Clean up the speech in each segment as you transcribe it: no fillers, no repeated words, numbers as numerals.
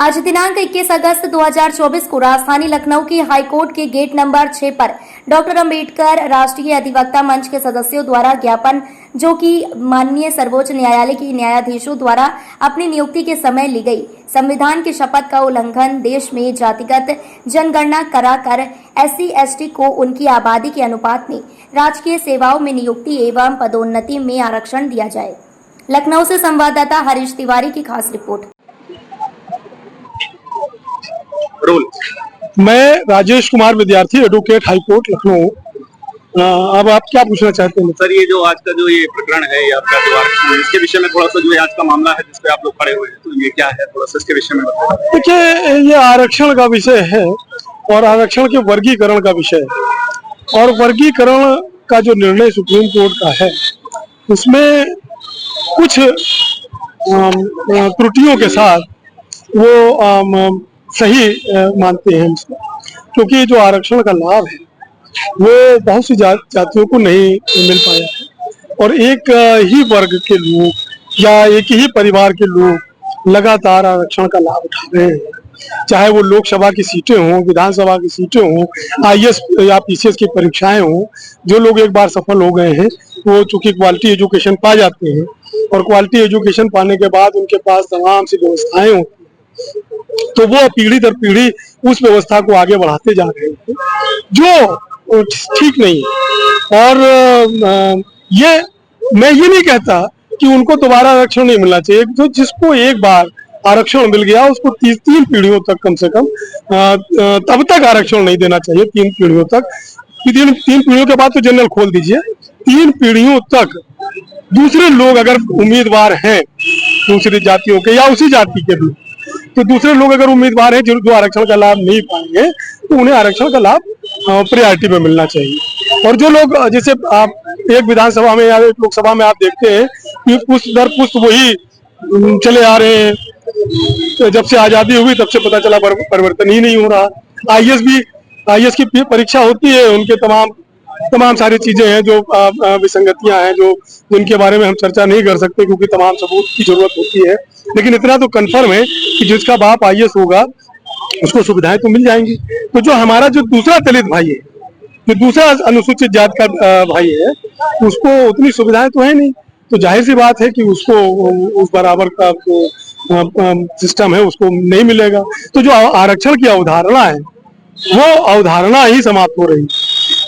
आज दिनांक 21 अगस्त 2024 को राजधानी लखनऊ की हाईकोर्ट के गेट नंबर 6 पर डॉक्टर अंबेडकर राष्ट्रीय अधिवक्ता मंच के सदस्यों द्वारा ज्ञापन जो कि माननीय सर्वोच्च न्यायालय की न्यायाधीशों द्वारा अपनी नियुक्ति के समय ली गई संविधान की शपथ का उल्लंघन, देश में जातिगत जनगणना कराकर SC/ST को उनकी आबादी के अनुपात में राजकीय सेवाओं में नियुक्ति एवं पदोन्नति में आरक्षण दिया जाए। लखनऊ से संवाददाता हरीश तिवारी की खास रिपोर्ट। मैं राजेश कुमार विद्यार्थी, एडवोकेट, हाईकोर्ट लखनऊ। अब आप क्या पूछना चाहते हैं सर? ये जो आज का जो ये प्रकरण है या आपका जो आरक्षण है, इसके विषय में थोड़ा सा जो आज का मामला है जिसपे आप लोग खड़े हुए हैं, तो ये क्या है, थोड़ा सा इसके विषय में बताओ। देखिए, ये आरक्षण का विषय है और आरक्षण के वर्गीकरण का विषय है। और वर्गीकरण का जो निर्णय सुप्रीम कोर्ट का है उसमें कुछ त्रुटियों के साथ वो सही मानते हैं इसको, क्योंकि जो आरक्षण का लाभ है वो बहुत सी जातियों को नहीं मिल पाया है और एक ही वर्ग के लोग या एक ही परिवार के लोग लगातार आरक्षण का लाभ उठा रहे हैं। चाहे वो लोकसभा की सीटें हों, विधानसभा की सीटें हों, IAS या PCS की परीक्षाएं हों, जो लोग एक बार सफल हो गए हैं वो चूंकि क्वालिटी एजुकेशन पा जाते हैं और क्वालिटी एजुकेशन पाने के बाद उनके पास तमाम सी व्यवस्थाएं होती हैं, तो वो पीढ़ी दर पीढ़ी उस व्यवस्था को आगे बढ़ाते जा रहे हैं, जो ठीक नहीं है। और मैं ये नहीं कहता कि उनको दोबारा आरक्षण नहीं मिलना चाहिए। तो जिसको एक बार आरक्षण मिल गया उसको 3 पीढ़ियों तक कम से कम तब तक आरक्षण नहीं देना चाहिए। 3 पीढ़ियों तक, 3 पीढ़ियों के बाद तो जनरल खोल दीजिए। 3 पीढ़ियों तक दूसरे लोग अगर उम्मीदवार हैं दूसरी जातियों के या उसी जाति के भी, तो दूसरे लोग अगर उम्मीदवार हैं जो आरक्षण का लाभ नहीं पाएंगे तो उन्हें आरक्षण का लाभ प्रायोरिटी में मिलना चाहिए। और जो लोग, जैसे आप एक विधानसभा में या एक लोकसभा में आप देखते हैं कि पुष्ट दर पुष्ट वही चले आ रहे हैं, तो जब से आजादी हुई तब से पता चला परिवर्तन ही नहीं हो रहा। IAS की परीक्षा होती है, उनके तमाम सारी चीजें हैं जो विसंगतियां हैं जो जिनके बारे में हम चर्चा नहीं कर सकते क्योंकि तमाम सबूत की जरूरत होती है। लेकिन इतना तो कन्फर्म है कि जिसका बाप IAS होगा उसको सुविधाएं तो मिल जाएंगी। तो जो हमारा जो दूसरा दलित भाई है, जो दूसरा अनुसूचित जात का भाई है, उसको उतनी सुविधाएं तो है नहीं, तो जाहिर सी बात है कि उसको उस बराबर का जो सिस्टम है उसको नहीं मिलेगा। तो जो आरक्षण की अवधारणा है वो अवधारणा ही समाप्त हो रही है।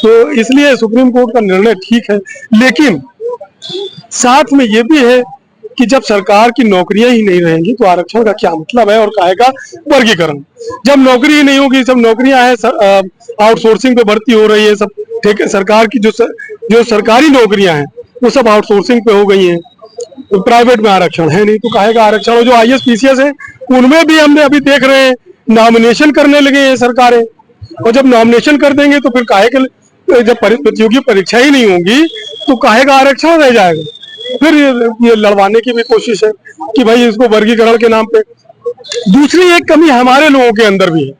तो इसलिए सुप्रीम कोर्ट का निर्णय ठीक है, लेकिन साथ में ये भी है कि जब सरकार की नौकरियां ही नहीं रहेंगी तो आरक्षण का क्या मतलब है और काहे का वर्गीकरण। जब नौकरी ही नहीं होगी, सब नौकरियां हैं, आउटसोर्सिंग पे भर्ती हो रही है, सब ठीक, सरकार की जो सरकारी नौकरियां हैं वो सब आउटसोर्सिंग पे हो गई हैं, तो प्राइवेट में आरक्षण है नहीं, तो काहे का आरक्षण। और जो IAS PCS है उनमें भी हमने अभी देख रहे हैं नॉमिनेशन करने लगे हैं सरकारें, और जब नॉमिनेशन कर देंगे तो फिर काहे के, जब प्रतियोगी परीक्षा ही नहीं होगी तो काहे का आरक्षण रह जाएगा। फिर ये लड़वाने की भी कोशिश है कि भाई इसको वर्गीकरण के नाम पे। दूसरी एक कमी हमारे लोगों के अंदर भी है,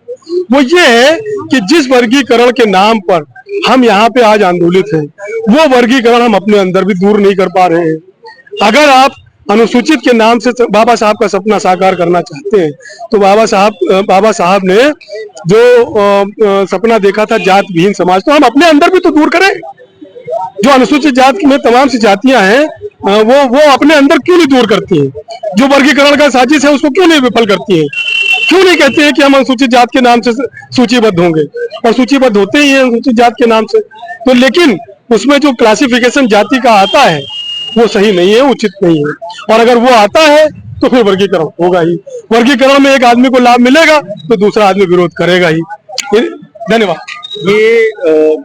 वो ये है कि जिस वर्गीकरण के नाम पर हम यहाँ पे आज आंदोलित हैं वो वर्गीकरण हम अपने अंदर भी दूर नहीं कर पा रहे हैं। अगर आप अनुसूचित के नाम से बाबा साहब का सपना साकार करना चाहते हैं तो बाबा साहब ने जो सपना देखा था जात विहीन समाज, तो हम अपने अंदर भी तो दूर करें। जो अनुसूचित जात में तमाम सी जातियां हैं वो अपने अंदर क्यों नहीं दूर करती हैं? जो वर्गीकरण का साजिश है उसको क्यों नहीं विफल करती हैं? क्यों नहीं कहते हैं कि हम अनुसूचित जात के नाम से सूचीबद्ध होंगे, और सूचीबद्ध होते ही हैं अनुसूचित जात के नाम से। तो लेकिन उसमें जो क्लासिफिकेशन जाति का आता है वो सही नहीं है, उचित नहीं है, और अगर वो आता है तो फिर वर्गीकरण होगा ही। वर्गीकरण में एक आदमी को लाभ मिलेगा तो दूसरा आदमी विरोध करेगा ही। धन्यवाद। ये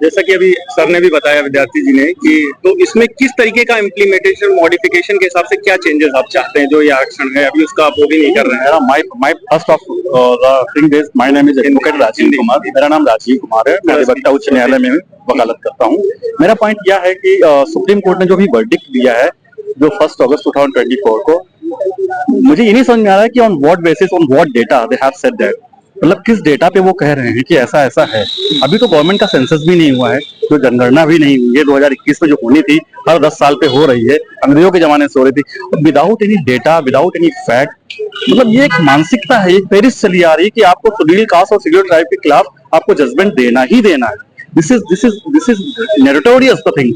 जैसा कि अभी सर ने भी बताया, विद्यार्थी जी ने, कि तो इसमें किस तरीके का इम्प्लीमेंटेशन, मॉडिफिकेशन के हिसाब से क्या चेंजेस आप चाहते हैं? जो ये आरक्षण है अभी उसका आप वो भी नहीं कर रहे हैं। My first of thing is my name is advocate Rajeev Kumar. मेरा नाम राजीव कुमार है, मैं अधिवक्ता उच्च न्यायालय में वकालत करता हूँ। मेरा पॉइंट यह है कि सुप्रीम कोर्ट ने जो भी वर्डिक्ट दिया है जो 1 अगस्त 2024 को, मुझे ये नहीं समझ में आ रहा है कि on what basis, on what data they have said that. मतलब किस डेटा पे वो कह रहे हैं कि ऐसा ऐसा है। अभी तो गवर्नमेंट का सेंसस भी नहीं हुआ है, जो जनगणना भी नहीं हुई है 2021 में जो होनी थी, हर 10 साल पे हो रही है, अंग्रेजों के जमाने से हो रही थी, without any data, without any fact. मतलब ये एक मानसिकता है, एक पेरिस चली आ रही है कि आपको शेड्यूल कास्ट और शेड्यूल ट्राइब के खिलाफ आपको जजमेंट देना ही देना है। This is notorious the thing.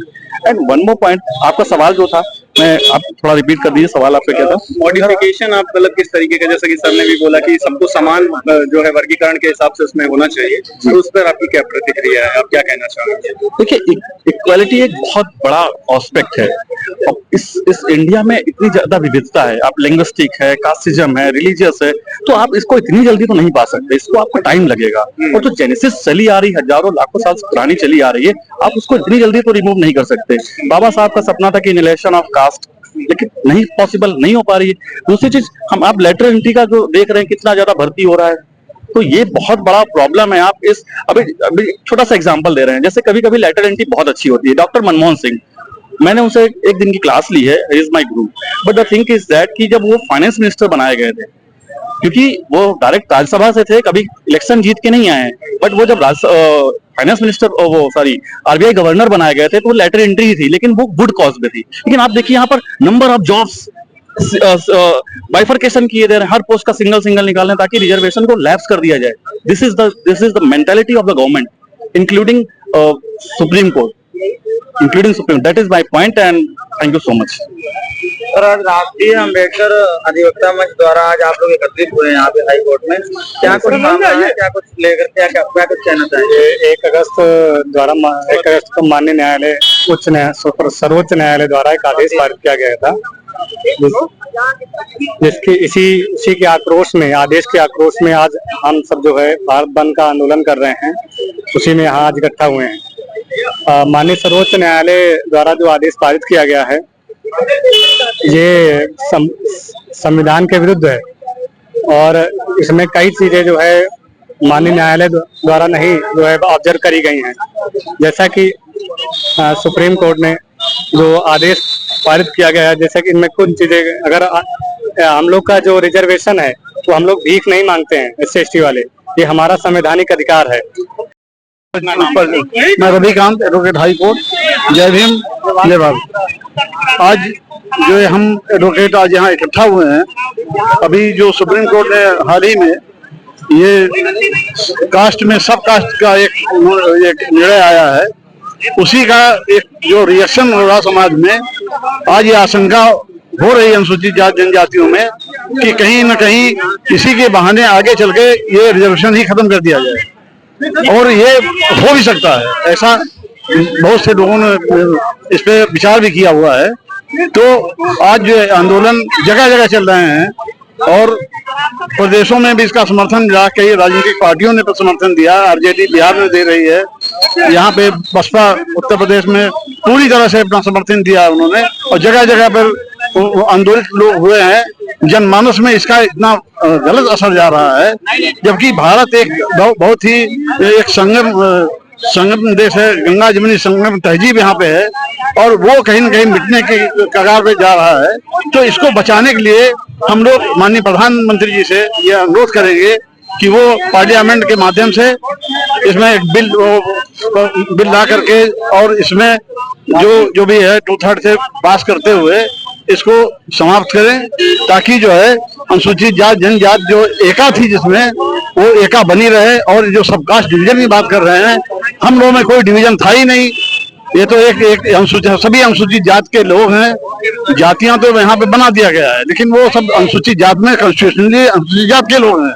And one more point, आपका सवाल जो था, मैं आप थोड़ा रिपीट कर दीजिए, सवाल आपका क्या था? मॉडिफिकेशन आप मतलब किस तरीके का, जैसा कि सर ने भी बोला कि सबको समान जो है वर्गीकरण के हिसाब से उसमें होना चाहिए, तो उस पर आपकी क्या प्रतिक्रिया है, आप क्या कहना चाहेंगे? देखिए, इक्वालिटी एक बहुत बड़ा एस्पेक्ट है। अब इस इंडिया में इतनी ज्यादा विविधता है, आप लिंग्विस्टिक है, कास्टिज्म है, रिलीजियस है, तो आप इसको इतनी जल्दी तो नहीं पा सकते, इसको आपको टाइम लगेगा। और जो जेनेसिस चली आ रही, हजारों लाखों साल पुरानी चली आ रही है, आप उसको इतनी जल्दी तो रिमूव नहीं कर सकते। बाबा साहब का सपना था कि एनिहिलेशन ऑफ कास्ट, लेकिन नहीं पॉसिबल, नहीं हो पा रही है। दूसरी चीज, आप लेटर एंट्री का जो देख रहे हैं कितना ज्यादा भर्ती हो रहा है, तो ये बहुत बड़ा प्रॉब्लम है। आप इस अभी छोटा सा एग्जांपल दे रहे हैं, जैसे कभी कभी लेटर एंट्री बहुत अच्छी होती है। डॉक्टर मनमोहन सिंह, मैंने उनसे एक दिन की क्लास ली है, is my Guru, but the thing is that कि जब वो फाइनेंस मिनिस्टर बनाए गए थे, क्योंकि वो डायरेक्ट राज्यसभा से थे, कभी इलेक्शन जीत के नहीं आए, बट वो जब फाइनेंस मिनिस्टर, वो सॉरी आरबीआई गवर्नर बनाए गए थे, तो वो लेटर एंट्री ही थी, लेकिन वो गुड कॉज पे थी। लेकिन आप देखिए यहाँ पर नंबर ऑफ जॉब्स बाइफरकेशन किए दे रहे हैं, हर पोस्ट का सिंगल निकाल रहे हैं ताकि रिजर्वेशन को लैप्स कर दिया जाए। This is the mentality of the government, including supreme court, including supreme. That is my point and thank you so much. Sir, आज राष्ट्रीय अम्बेडकर अधिवक्ता मंच द्वारा आज आप लोग एकत्रित हुए हैं यहाँ पे हाई कोर्ट में, क्या कुछ मामला है, क्या कुछ लेकर क्या कुछ कहना चाहेंगे? 1 अगस्त को माननीय न्यायालय सर्वोच्च न्यायालय द्वारा एक आदेश पारित किया गया था, जिसकी इसी के आक्रोश में, आदेश के आक्रोश में आज हम सब जो है भारत बंद का आंदोलन कर रहे हैं, उसी में यहाँ आज इकट्ठा हुए हैं। माननीय सर्वोच्च न्यायालय द्वारा जो आदेश पारित किया गया है, ये संविधान के विरुद्ध है और इसमें कई चीजें जो है माननीय न्यायालय द्वारा नहीं जो है ऑब्जर्व करी गई हैं। जैसा कि सुप्रीम कोर्ट ने जो आदेश पारित किया गया है, जैसे कि इनमें कुछ चीजें, अगर हम लोग का जो रिजर्वेशन है वो हम लोग भीख नहीं मांगते हैं, SC/ST वाले, ये हमारा संवैधानिक अधिकार है। मैं रविकांत, एडवोकेट हाई कोर्ट, जय भीम, जय भारत। आज जो है हम एडवोकेट आज यहाँ इकट्ठा हुए हैं, अभी जो सुप्रीम कोर्ट ने हाल ही में ये कास्ट में सब कास्ट का एक निर्णय आया है, उसी का एक जो रिएक्शन हो रहा समाज में, आज ये आशंका हो रही है अनुसूचित जाति जनजातियों में कि कहीं न कहीं किसी के बहाने आगे चल के ये रिजर्वेशन ही खत्म कर दिया जाए, और ये हो भी सकता है। ऐसा बहुत से लोगों ने इस पे विचार भी किया हुआ है। तो आज जो आंदोलन जगह जगह चल रहे हैं और प्रदेशों में भी इसका समर्थन मिला, कई राजनीतिक पार्टियों ने समर्थन दिया, आरजेडी बिहार में दे रही है, यहाँ पे बसपा उत्तर प्रदेश में पूरी तरह से अपना समर्थन दिया उन्होंने, और जगह जगह पर आंदोलित लोग हुए हैं। जनमानस में इसका इतना गलत असर जा रहा है, जबकि भारत एक बहुत ही एक संगम देश है, गंगा जमुनी संगम तहजीब यहाँ पे है, और वो कहीं न कहीं मिटने के कगार पे जा रहा है। तो इसको बचाने के लिए हम लोग माननीय प्रधानमंत्री जी से ये अनुरोध करेंगे कि वो पार्लियामेंट के माध्यम से इसमें एक बिल ला करके और इसमें जो भी है 2/3 से पास करते हुए इसको समाप्त करें, ताकि जो है अनुसूचित जाति जनजात जो एका थी जिसमें, वो एका बनी रहे। और जो सब कास्ट डिवीजन की बात कर रहे हैं, हम लोगों में कोई डिवीजन था ही नहीं, ये तो एक अनुसूचित, सभी अनुसूचित जाति के लोग हैं। जातियां तो यहाँ पे बना दिया गया है, लेकिन वो सब अनुसूचित जाति में कॉन्स्टिट्यूशनली अनुसूचित जाति के लोग हैं,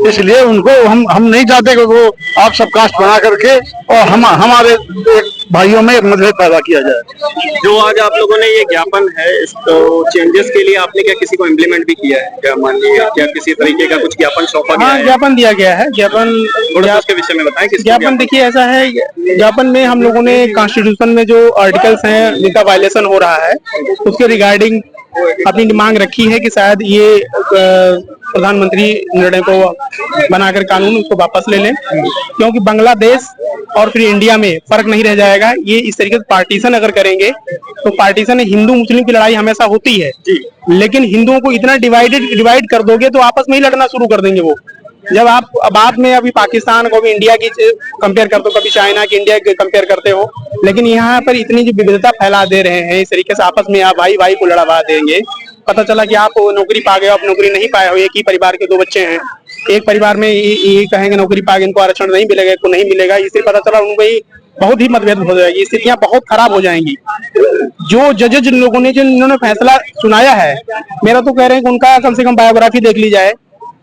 इसलिए उनको हम नहीं चाहते कि वो आप सब कास्ट बना करके और हमारे एक भाइयों में एक मतभेद पैदा किया जाए। जो आज आप लोगों ने ये ज्ञापन है, इसको चेंजेस के लिए आपने क्या किसी को इम्प्लीमेंट भी किया है क्या? मान लीजिए क्या किसी तरीके का कुछ ज्ञापन सौंपा गया है? ज्ञापन दिया गया है। उसके विषय में बताएं। ज्ञापन देखिए ऐसा है, ज्ञापन में हम लोगों ने कॉन्स्टिट्यूशन में जो आर्टिकल्स हैं जिनका वायलेशन हो रहा है, उसके रिगार्डिंग अपनी मांग रखी है कि शायद ये प्रधानमंत्री निर्णय को बनाकर कानून उसको वापस ले लें, क्योंकि बांग्लादेश और फिर इंडिया में फर्क नहीं रह जाएगा। ये इस तरीके से पार्टीशन अगर करेंगे तो पार्टीशन हिंदू मुस्लिम की लड़ाई हमेशा होती है, लेकिन हिंदुओं को इतना डिवाइड कर दोगे तो आपस में ही लड़ना शुरू कर देंगे वो। जब आप बाद में अभी पाकिस्तान को भी इंडिया की कंपेयर करते हो, कभी चाइना की इंडिया की कंपेयर करते हो, लेकिन यहाँ पर इतनी जो विविधता फैला दे रहे हैं इस तरीके से आपस में आप भाई भाई को लड़वा देंगे। पता चला कि आप नौकरी पा गए, आप नौकरी नहीं पाए हो, एक ही परिवार के 2 बच्चे हैं, एक परिवार में ये कहेंगे नौकरी पा गए, इनको आरक्षण नहीं मिलेगा, इनको नहीं मिलेगा, इससे पता चला उनको ही बहुत ही मतभेद हो जाएगी, स्थितियां बहुत खराब हो जाएंगी। जो जजेज लोगों ने जो इन्होंने फैसला सुनाया है, मेरा तो कह रहे हैं कि उनका कम से कम बायोग्राफी देख ली जाए,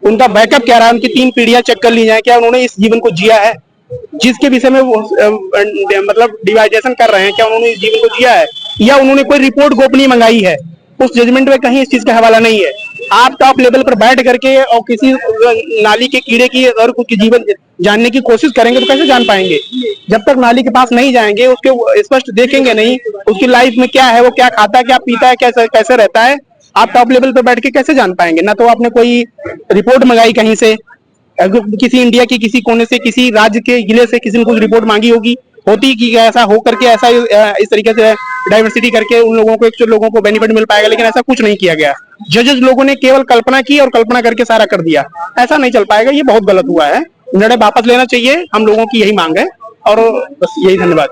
उनका बैकअप क्या रहा है, उनकी 3 पीढ़ियां चेक कर ली जाए, क्या उन्होंने इस जीवन को जिया है जिसके विषय में वो मतलब डिवाइडेशन कर रहे हैं, क्या उन्होंने इस जीवन को जिया है, या उन्होंने कोई रिपोर्ट गोपनीय मंगाई है। उस जजमेंट में कहीं इस चीज का हवाला नहीं है। आप टॉप लेवल पर बैठ करके और किसी नाली के कीड़े की अगर कुछ जीवन जानने की कोशिश करेंगे तो कैसे जान पाएंगे? जब तक नाली के पास नहीं जाएंगे, उसके स्पष्ट देखेंगे नहीं, उसकी लाइफ में क्या है, वो क्या खाता है, क्या पीता है, कैसे रहता है, आप टॉप लेवल पर बैठ के कैसे जान पाएंगे? ना तो आपने कोई रिपोर्ट मंगाई कहीं से, किसी इंडिया की किसी कोने से, किसी राज्य के जिले से किसी ने कुछ रिपोर्ट मांगी होगी, होती कि ऐसा हो करके ऐसा इस तरीके से डाइवर्सिटी करके उन लोगों को एक्चुअल लोगों को बेनिफिट मिल पाएगा, लेकिन ऐसा कुछ नहीं किया गया। जजेस लोगों ने केवल कल्पना की और कल्पना करके सारा कर दिया। ऐसा नहीं चल पाएगा, ये बहुत गलत हुआ है। निर्णय वापस लेना चाहिए, हम लोगों की यही मांग है और बस यही। धन्यवाद।